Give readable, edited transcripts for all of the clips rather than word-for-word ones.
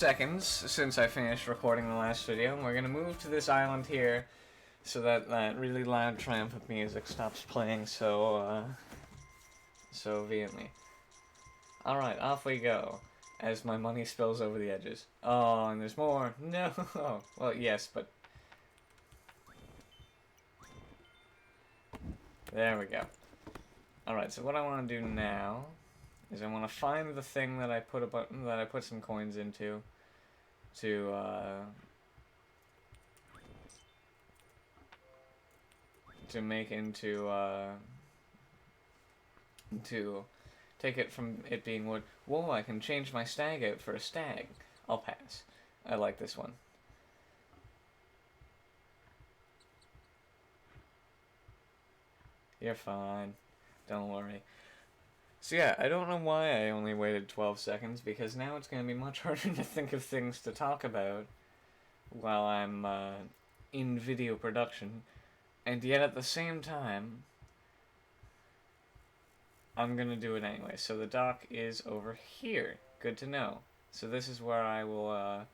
seconds since I finished recording the last video, and we're gonna move to this island here so that that really loud triumphant music stops playing so vehemently. Alright, off we go, as my money spills over the edges. Oh, and there's more. No! Well, yes, but... There we go. Alright, so what I want to do now is I want to find the thing that I put some coins into to make into to take it from it being wood. Whoa, I can change my stag out for a stag. I'll pass. I like this one. You're fine. Don't worry. So yeah, I don't know why I only waited 12 seconds, because now it's going to be much harder to think of things to talk about while I'm in video production. And yet at the same time, I'm going to do it anyway. So the dock is over here. Good to know. So this is where I will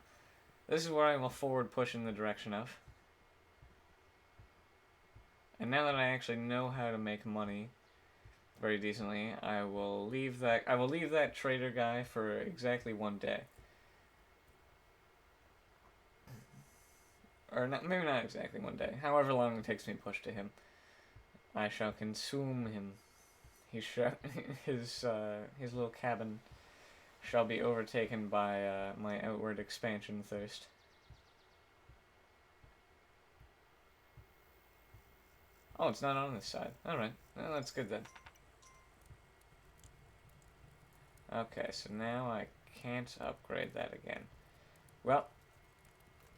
forward push in the direction of. And now that I actually know how to make money very decently, I will leave that trader guy for exactly 1 day. Or not, maybe not exactly 1 day. However long it takes me to push to him, I shall consume him. His little cabin shall be overtaken by my outward expansion thirst. Oh, it's not on this side. Alright, well, that's good then. Okay, so now I can't upgrade that again. Well,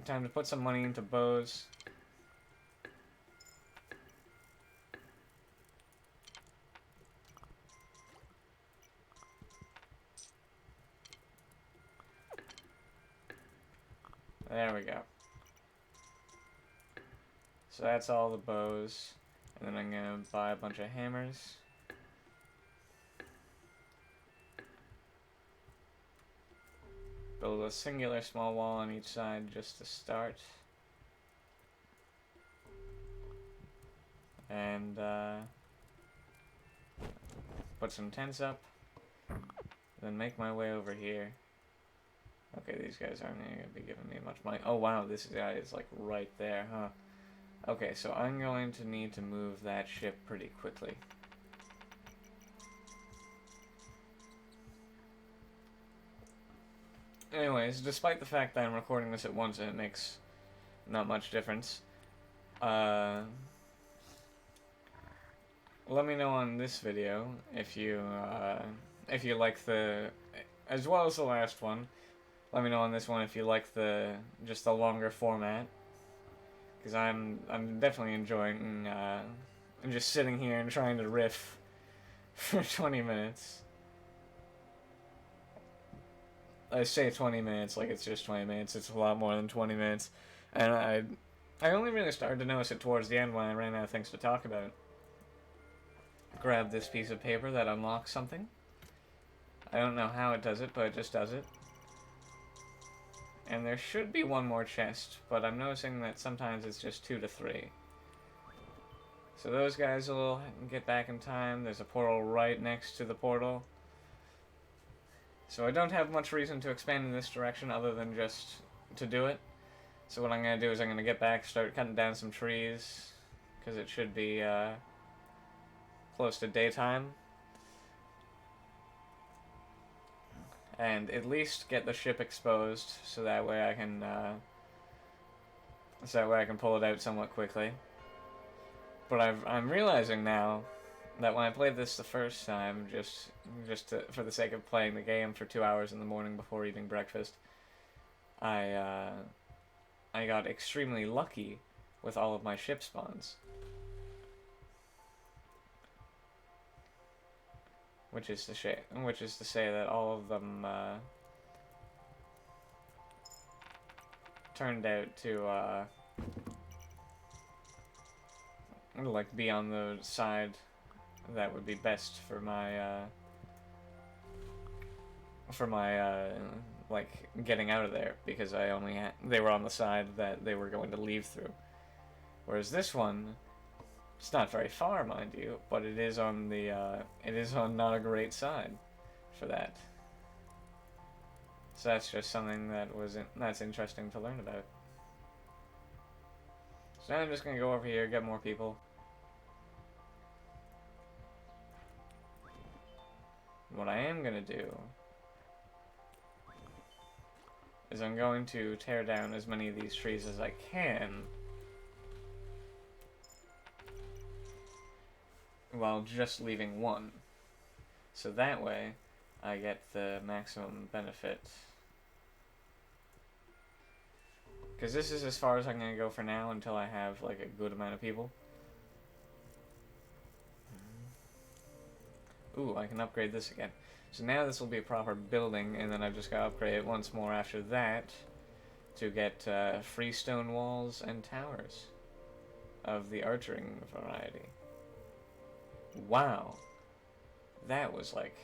time to put some money into bows. There we go. So that's all the bows. And then I'm gonna buy a bunch of hammers. Build a singular small wall on each side just to start. And put some tents up. Then make my way over here. Okay, these guys aren't going to be giving me much money. Oh wow, this guy is like right there, huh? Okay, so I'm going to need to move that ship pretty quickly. Anyways, despite the fact that I'm recording this at once and it makes not much difference, let me know on this video if you like the, as well as the last one. Let me know on this one if you like just the longer format, because I'm definitely enjoying just sitting here and trying to riff for 20 minutes. I say 20 minutes like it's just 20 minutes. It's a lot more than 20 minutes, and I only really started to notice it towards the end when I ran out of things to talk about. Grab this piece of paper that unlocks something. I don't know how it does it, but it just does it. And there should be one more chest, but I'm noticing that sometimes it's just 2 to 3. So those guys will get back in time. There's a portal right next to the portal. So I don't have much reason to expand in this direction other than just to do it. So what I'm going to do is I'm going to get back, start cutting down some trees, because it should be close to daytime. And at least get the ship exposed, so that way I can pull it out somewhat quickly. But I'm realizing now that when I played this the first time, for the sake of playing the game for 2 hours in the morning before eating breakfast, I got extremely lucky with all of my ship spawns. Which is to say that all of them turned out to like be on the side that would be best for my like getting out of there because they were on the side that they were going to leave through. Whereas this one, it's not very far, mind you, but it is on not a great side for that. So that's just something that's interesting to learn about. So now I'm just gonna go over here, get more people. What I am gonna do is I'm going to tear down as many of these trees as I can while just leaving one. So that way I get the maximum benefit. Because this is as far as I'm going to go for now until I have like a good amount of people. Ooh, I can upgrade this again. So now this will be a proper building, and then I've just got to upgrade it once more after that to get freestone walls and towers of the archering variety. Wow. That was like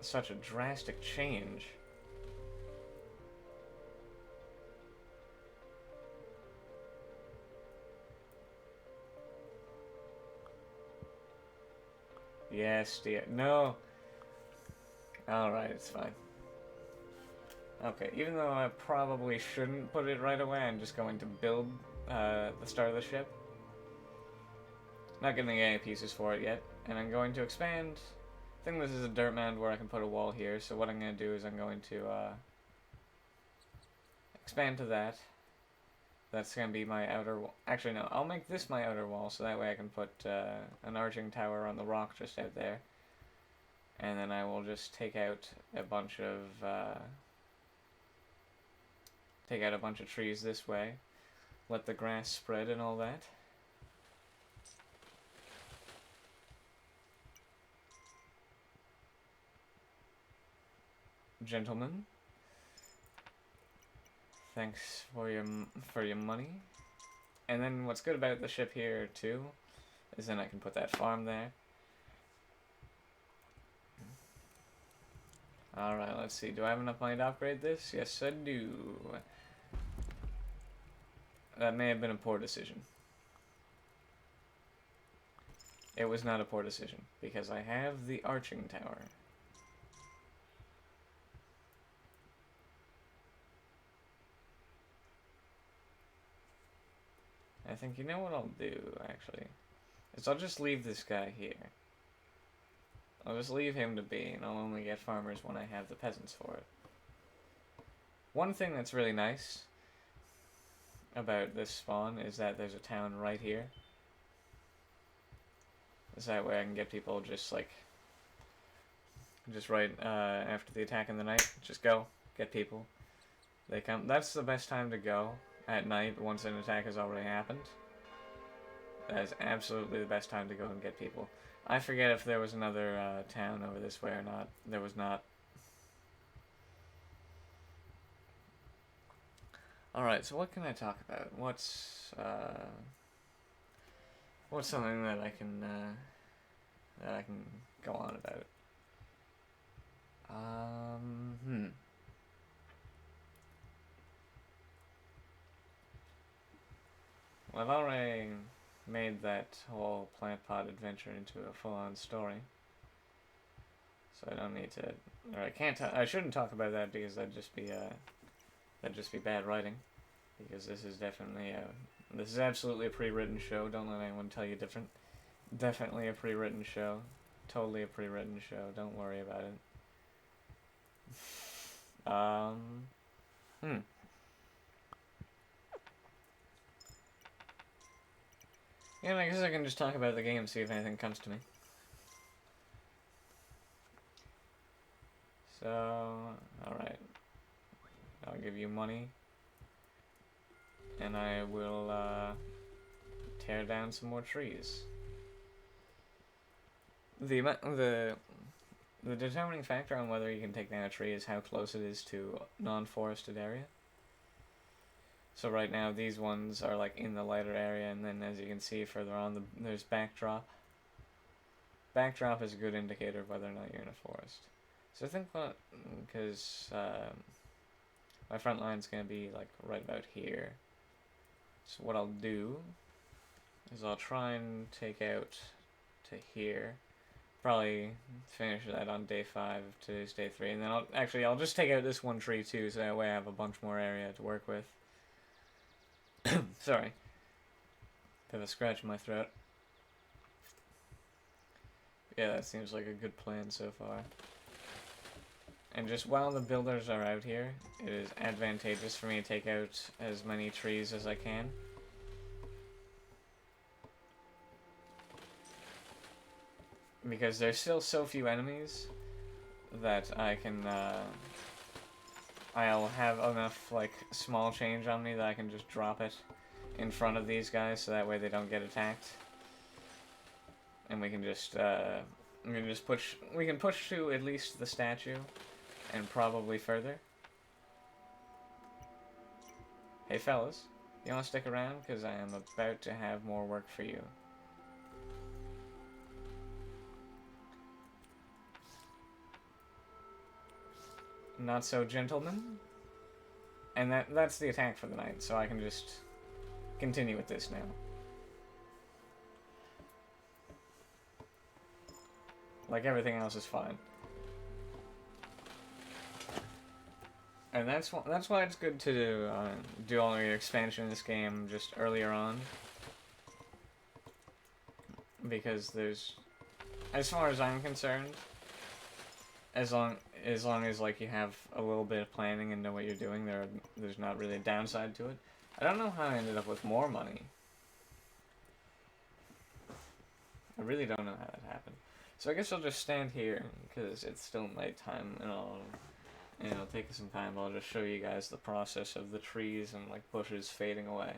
such a drastic change. Yes, dear. No. Alright, it's fine. Okay, even though I probably shouldn't put it right away, I'm just going to build the start of the ship. Not getting any pieces for it yet. And I'm going to expand. I think this is a dirt mound where I can put a wall here, so what I'm going to do is I'm going to expand to that. That's going to be my outer wall. Actually, no, I'll make this my outer wall, so that way I can put an arching tower on the rock just out there. And then I will just take out a bunch of trees this way. Let the grass spread and all that. Gentlemen, thanks for your money. And then what's good about the ship here too is then I can put that farm there. Alright, let's see. Do I have enough money to upgrade this? Yes, I do. That may have been a poor decision. It was not a poor decision because I have the arching tower. I think you know what I'll do, actually, is I'll just leave this guy here. I'll just leave him to be, and I'll only get farmers when I have the peasants for it. One thing that's really nice about this spawn is that there's a town right here. So that way I can get people just right after the attack in the night. Just go, get people. They come. That's the best time to go. At night, once an attack has already happened. That is absolutely the best time to go and get people. I forget if there was another town over this way or not. There was not. Alright, so what can I talk about? What's something that I can go on about? Well, I've already made that whole plant pot adventure into a full-on story, so I don't need to, or I can't. I shouldn't talk about that because that'd just be bad writing. Because this is definitely this is absolutely a pre-written show. Don't let anyone tell you different. Definitely a pre-written show. Totally a pre-written show. Don't worry about it. Yeah, I guess I can just talk about the game, see if anything comes to me. So, alright. I'll give you money. And I will tear down some more trees. The determining factor on whether you can take down a tree is how close it is to non-forested area. So right now these ones are like in the lighter area, and then as you can see further on there's backdrop. Backdrop is a good indicator of whether or not you're in a forest. So I think what, because my front line's gonna be like right about here. So what I'll do is I'll try and take out to here. Probably finish that on day 5 of today's day 3, and then I'll just take out this one tree too, so that way I have a bunch more area to work with. Sorry. Bit of a scratch in my throat. Yeah, that seems like a good plan so far. And just while the builders are out here, it is advantageous for me to take out as many trees as I can. Because there's still so few enemies that I'll have enough, like, small change on me that I can just drop it in front of these guys so that way they don't get attacked. And we can just push to at least the statue and probably further. Hey fellas, you wanna stick around? Because I am about to have more work for you. Not so, gentlemen. And that's the attack for the night, so I can just continue with this now. Like, everything else is fine. And that's why it's good to do all your expansion in this game just earlier on. Because there's, as far as I'm concerned, as long as like you have a little bit of planning and know what you're doing, there's not really a downside to it. I don't know how I ended up with more money. I really don't know how that happened. So I guess I'll just stand here because it's still nighttime, and it'll take some time. I'll just show you guys the process of the trees and like bushes fading away.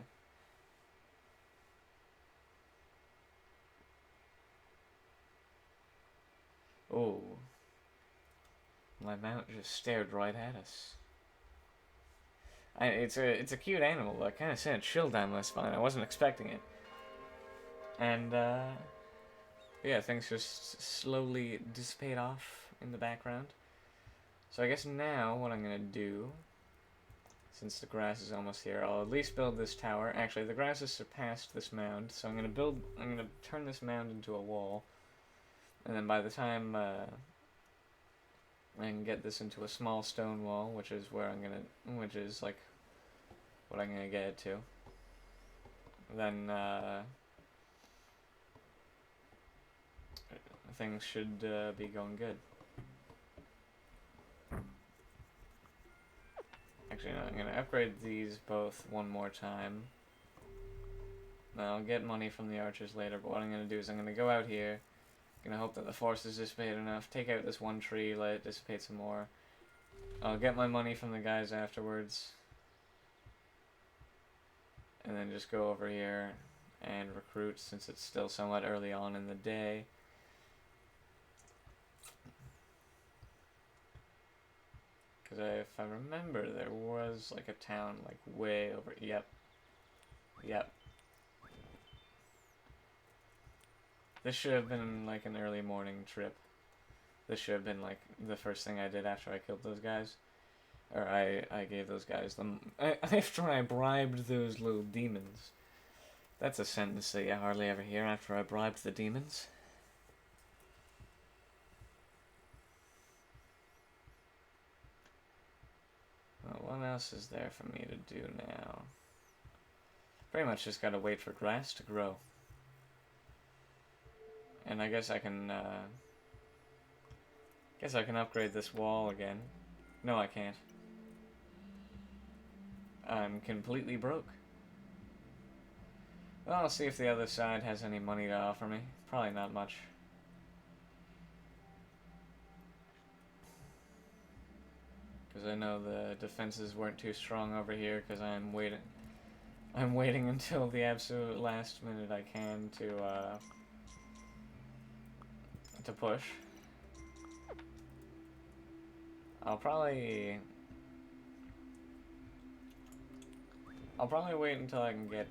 Oh. My mount just stared right at us. It's a cute animal, but I kind of sent a chill down my spine. I wasn't expecting it. And, yeah, things just slowly dissipate off in the background. So I guess now what I'm going to do, since the grass is almost here, I'll at least build this tower. Actually, the grass has surpassed this mound, so I'm going to turn this mound into a wall. And then by the time, I can get this into a small stone wall, which is like what I'm gonna get it to. Then things should be going good. Actually, no, I'm gonna upgrade these both one more time. Then I'll get money from the archers later, but what I'm gonna do is I'm gonna go out here. Gonna hope that the forest is dissipated enough. Take out this one tree, let it dissipate some more. I'll get my money from the guys afterwards. And then just go over here and recruit since it's still somewhat early on in the day. Because if I remember, there was like a town like way over. Yep. This should have been like an early morning trip. This should have been like the first thing I did after I killed those guys. Or I gave those guys after I bribed those little demons. That's a sentence that you hardly ever hear, after I bribed the demons. Well, what else is there for me to do now? Pretty much just gotta wait for grass to grow. And I guess I can upgrade this wall again. No, I can't. I'm completely broke. Well, I'll see if the other side has any money to offer me. Probably not much. Because I know the defenses weren't too strong over here, because I'm waiting until the absolute last minute I can to push. I'll probably wait until I can get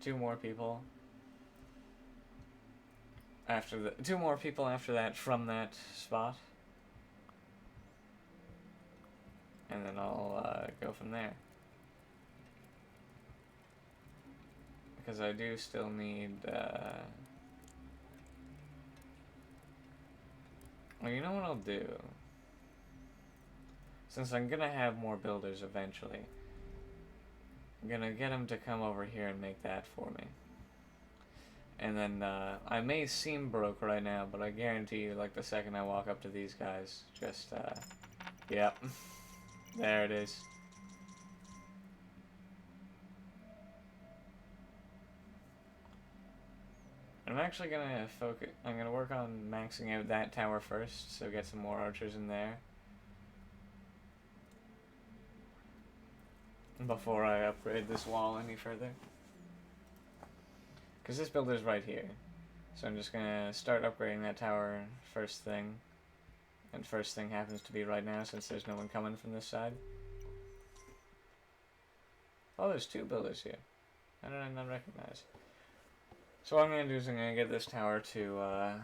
2 more people after that from that spot. and then I'll go from there. Because I do still need, well, you know what I'll do? Since I'm gonna have more builders eventually, I'm gonna get them to come over here and make that for me. And then, I may seem broke right now, but I guarantee you, like, the second I walk up to these guys, just, yep. There it is. I'm actually gonna I'm gonna work on maxing out that tower first, so get some more archers in there. Before I upgrade this wall any further. Because this builder's right here. So I'm just gonna start upgrading that tower first thing. And first thing happens to be right now since there's no one coming from this side. Oh, there's two builders here. How did I not recognize? So what I'm gonna do is I'm gonna get this tower to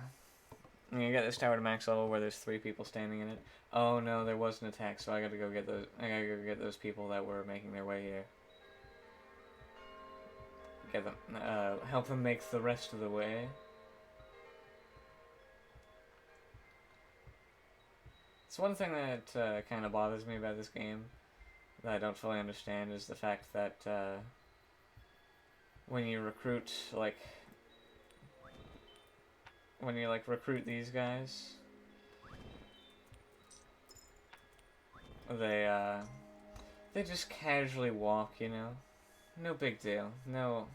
max level where there's 3 people standing in it. Oh no, there was an attack, so I gotta go get those people that were making their way here. Get them, help them make the rest of the way. It's one thing that kind of bothers me about this game that I don't fully understand is the fact that when you recruit recruit these guys, they just casually walk, you know, no big deal, no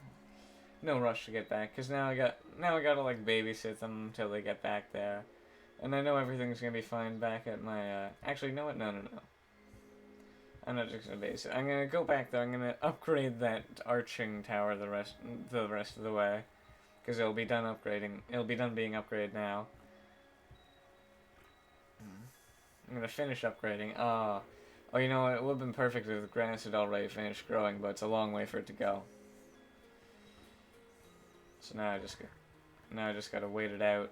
rush to get back, because now I gotta like babysit them until they get back there, and I know everything's gonna be fine back at my actually, you know what, no, I'm not just gonna babysit. I'm gonna go back there. I'm gonna upgrade that arching tower the rest of the way, because it'll be done upgrading. It'll be done being upgraded now. I'm gonna finish upgrading. Oh, you know what? It would have been perfect if the grass had already finished growing, but it's a long way for it to go. So now I just gotta wait it out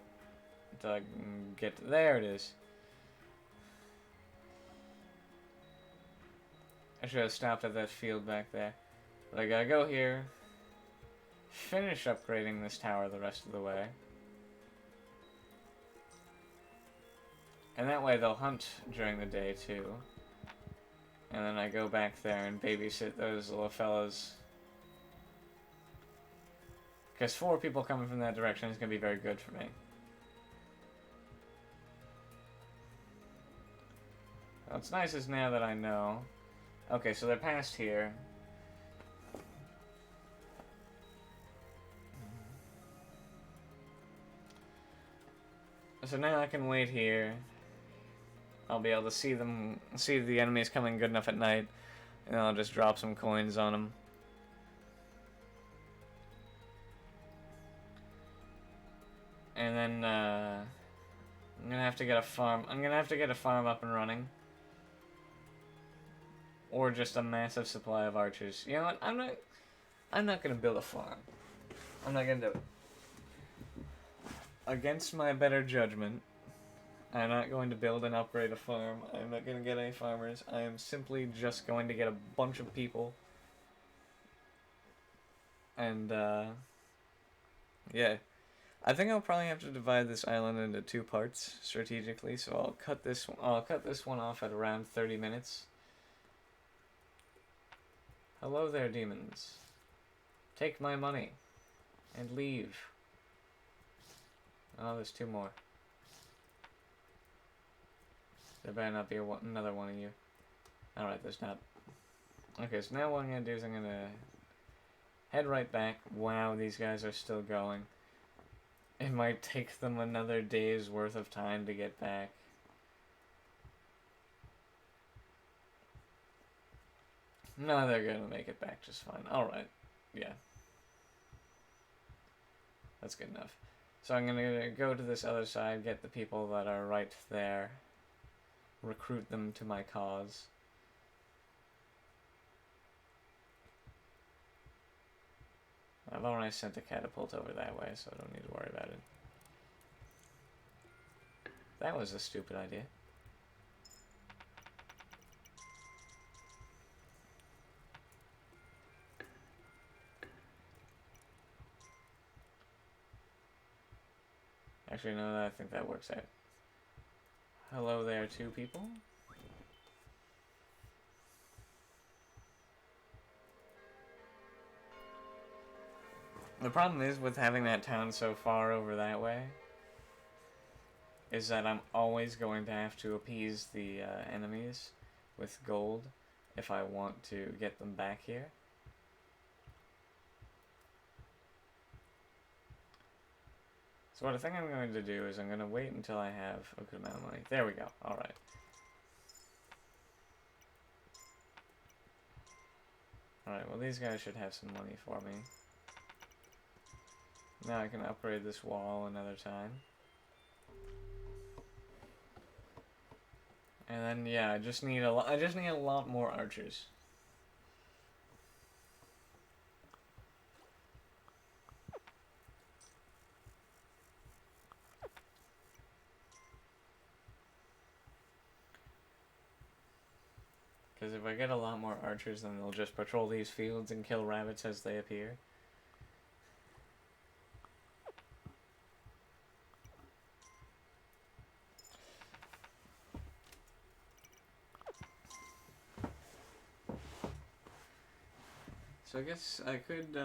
until I can get to, there it is. I should have stopped at that field back there. But I gotta go here, finish upgrading this tower the rest of the way. And that way they'll hunt during the day too. And then I go back there and babysit those little fellas. Because 4 people coming from that direction is going to be very good for me. What's nice is now that I know. Okay, so they're past here. So now I can wait here. I'll be able to see the enemies coming good enough at night, and then I'll just drop some coins on them. And then I'm gonna have to get a farm. I'm gonna have to get a farm up and running. Or just a massive supply of archers. You know what? I'm not gonna build a farm. I'm not gonna do it. Against my better judgment, I'm not going to build and upgrade a farm. I'm not gonna get any farmers. I am simply just going to get a bunch of people. And yeah. I think I'll probably have to divide this island into 2 parts strategically, so I'll cut this one off at around 30 minutes. Hello there, demons. Take my money and leave. Oh, there's 2 more. There better not be another one of you. Alright, there's not. Okay, so now what I'm gonna do is I'm gonna head right back. Wow, these guys are still going. It might take them another day's worth of time to get back. No, they're gonna make it back just fine. Alright, yeah. That's good enough. So I'm gonna go to this other side, get the people that are right there, recruit them to my cause. I've already sent a catapult over that way, so I don't need to worry about it. That was a stupid idea. Actually, no, I think that works out. Hello there, two people. The problem is with having that town so far over that way is that I'm always going to have to appease the enemies with gold if I want to get them back here. So what I think I'm going to do is I'm going to wait until I have a good amount of money. There we go. Alright. Alright, well these guys should have some money for me. Now I can upgrade this wall another time. And then yeah, I just need a lot more archers. Because if I get a lot more archers, then they'll just patrol these fields and kill rabbits as they appear. So I guess I could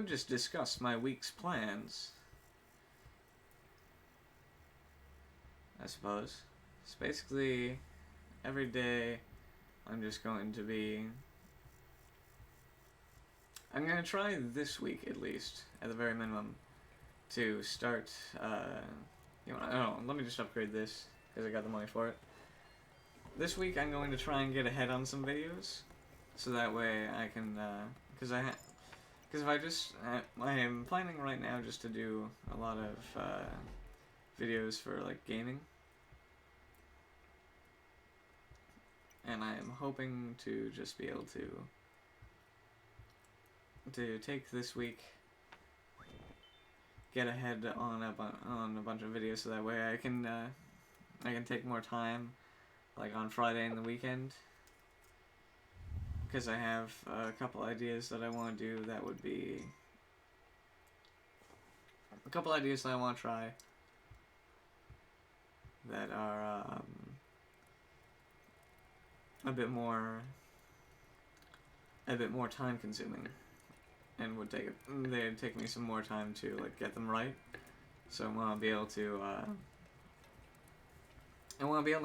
just discuss my week's plans. I suppose. It's basically every day I'm just going to be... I'm going to try this week at least, at the very minimum, to start, you know, I don't know, let me just upgrade this, because I got the money for it. This week I'm going to try and get ahead on some videos, so that way I can, because if I just, I am planning right now just to do a lot of, videos for, like, gaming. And I am hoping to just be able to take this week, get ahead on a bunch of videos, so that way I can take more time, like on Friday and the weekend, because I have a couple ideas that I want to do. That would be a couple ideas that I want to try that are a bit more time consuming, and they'd take me some more time to like get them right. So I want to be able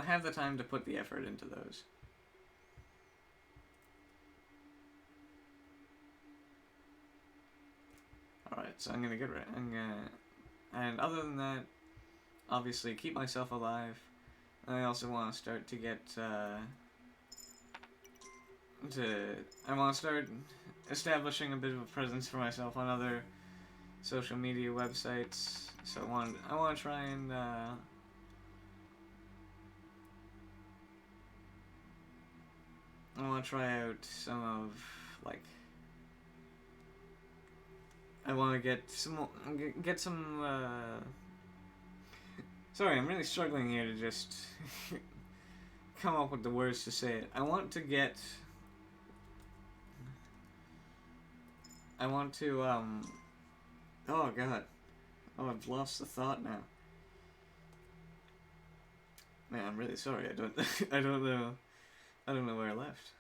to have the time to put the effort into those. Alright, so I'm gonna get ready. And other than that, obviously keep myself alive. I also want to start to get I want to start establishing a bit of a presence for myself on other social media websites. So I want to try and I want to try out some of, like, I want to get some sorry, I'm really struggling here to just come up with the words to say it. I want to, oh god. Oh, I've lost the thought now. Man, I'm really sorry. I don't know where it left.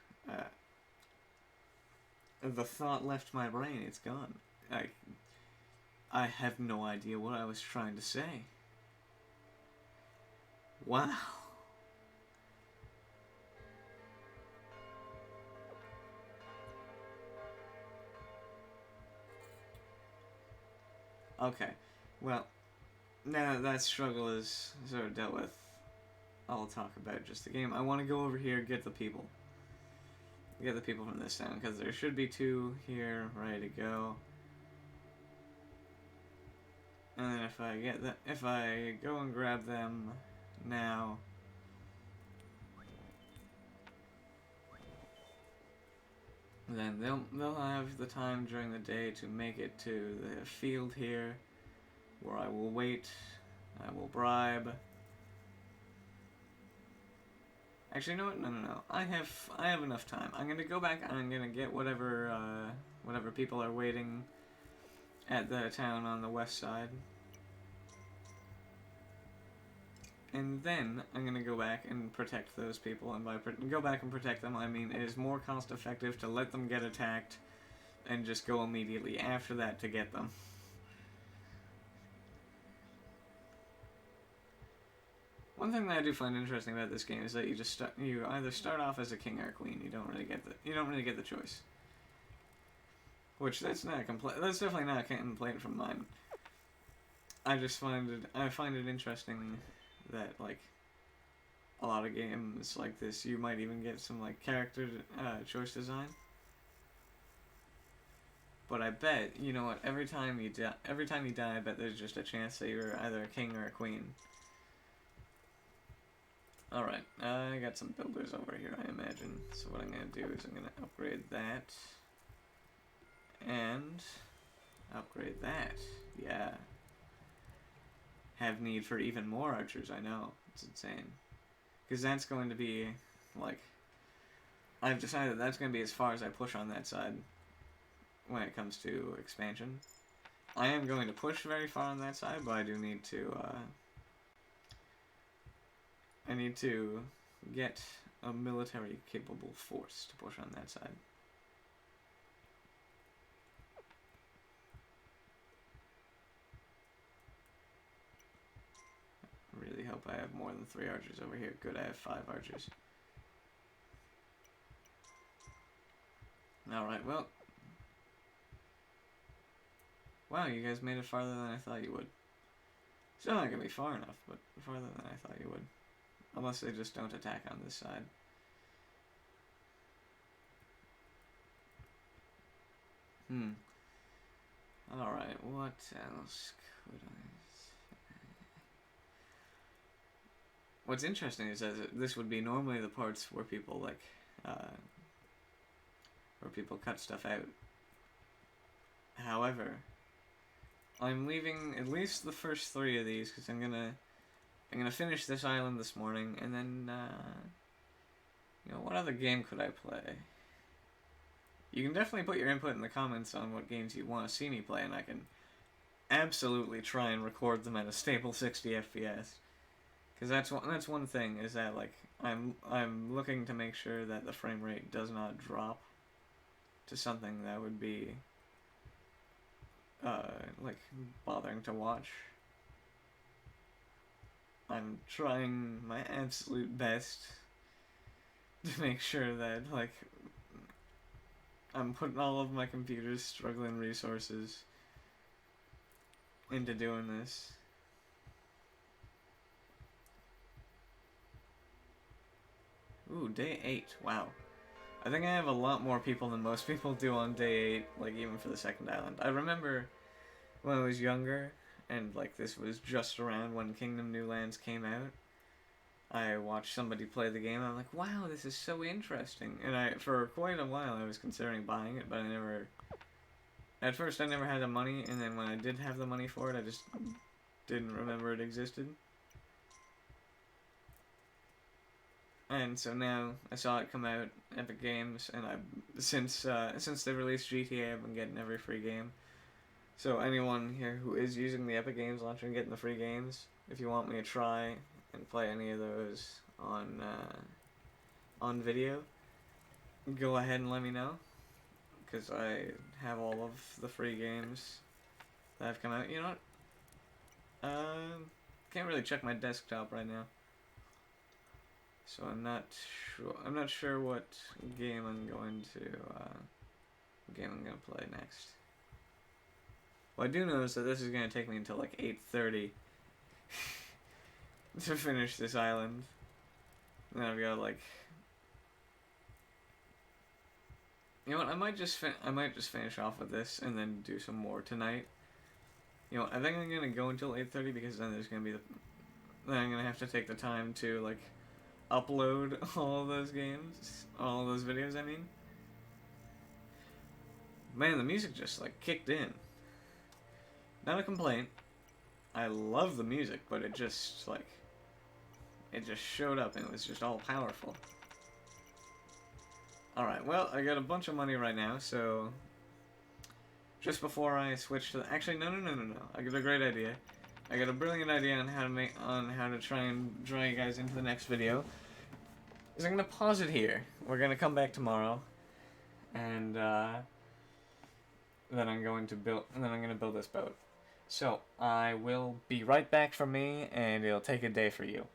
The thought left my brain. It's gone. I have no idea what I was trying to say. Wow. Okay, well, now that struggle is sort of dealt with, I'll talk about just the game. I want to go over here, get the people. Get the people from this town, because there should be 2 here ready to go. And then if I go and grab them now, then they'll have the time during the day to make it to the field here, where I will wait, I will bribe. Actually, no, no. I have enough time. I'm gonna go back and I'm gonna get whatever people are waiting at the town on the west side. And then I'm going to go back and protect those people. And by go back and protect them, I mean it is more cost effective to let them get attacked and just go immediately after that to get them. One thing that I do find interesting about this game is that you either start off as a king or a queen. You don't really get the choice. Which that's definitely not a complaint from mine. I find it interesting that like a lot of games like this you might even get some like character choice design. But I bet, you know what, every time you die, I bet there's just a chance that you're either a king or a queen. Alright, I got some builders over here, I imagine. So what I'm going to do is I'm going to upgrade that. And upgrade that. Yeah. Have need for even more archers, I know. It's insane. Because that's going to be, like... I've decided that's going to be as far as I push on that side when it comes to expansion. I am going to push very far on that side, but I do need to, I need to get a military-capable force to push on that side. I really hope I have more than 3 archers over here. Good, I have 5 archers. Alright, well. Wow, you guys made it farther than I thought you would. Still not gonna be far enough, but farther than I thought you would. Unless they just don't attack on this side. Alright, what else could I say? What's interesting is that this would be normally the parts where people, like, where people cut stuff out. However, I'm leaving at least the first 3 of these, because I'm gonna finish this island this morning, and then, you know, what other game could I play? You can definitely put your input in the comments on what games you want to see me play, and I can absolutely try and record them at a stable 60 FPS. Because that's one thing, is that, like, I'm looking to make sure that the frame rate does not drop to something that would be, like, bothering to watch. I'm trying my absolute best to make sure that, like, I'm putting all of my computer's struggling resources into doing this. Ooh, day 8. Wow. I think I have a lot more people than most people do on day 8, like, even for the second island. I remember when I was younger, and, like, this was just around when Kingdom New Lands came out, I watched somebody play the game, and I'm like, wow, this is so interesting. And for quite a while, I was considering buying it, but I never... At first, I never had the money, and then when I did have the money for it, I just didn't remember it existed. And so now, I saw it come out, Epic Games, and since they released GTA, I've been getting every free game. So anyone here who is using the Epic Games launcher and getting the free games, if you want me to try and play any of those on video, go ahead and let me know, because I have all of the free games that have come out. You know what? Can't really check my desktop right now, so I'm not sure what game I'm going to play next. What I do know is that this is going to take me until like 8:30 to finish this island. And then I've got like, you know what? I might just finish off with this and then do some more tonight. You know, I think I'm gonna go until 8:30 because then there's gonna be then I'm gonna have to take the time to like upload all of those games, all of those videos. I mean, man, the music just like kicked in. Not a complaint. I love the music, but it just showed up and it was just all powerful. Alright, well, I got a bunch of money right now, so just before I switch to... Actually, no. I got a great idea. I got a brilliant idea on how to try and draw you guys into the next video. Is I'm gonna pause it here. We're gonna come back tomorrow, and then I'm going to build. And then I'm gonna build this boat. So I will be right back from me, and it'll take a day for you.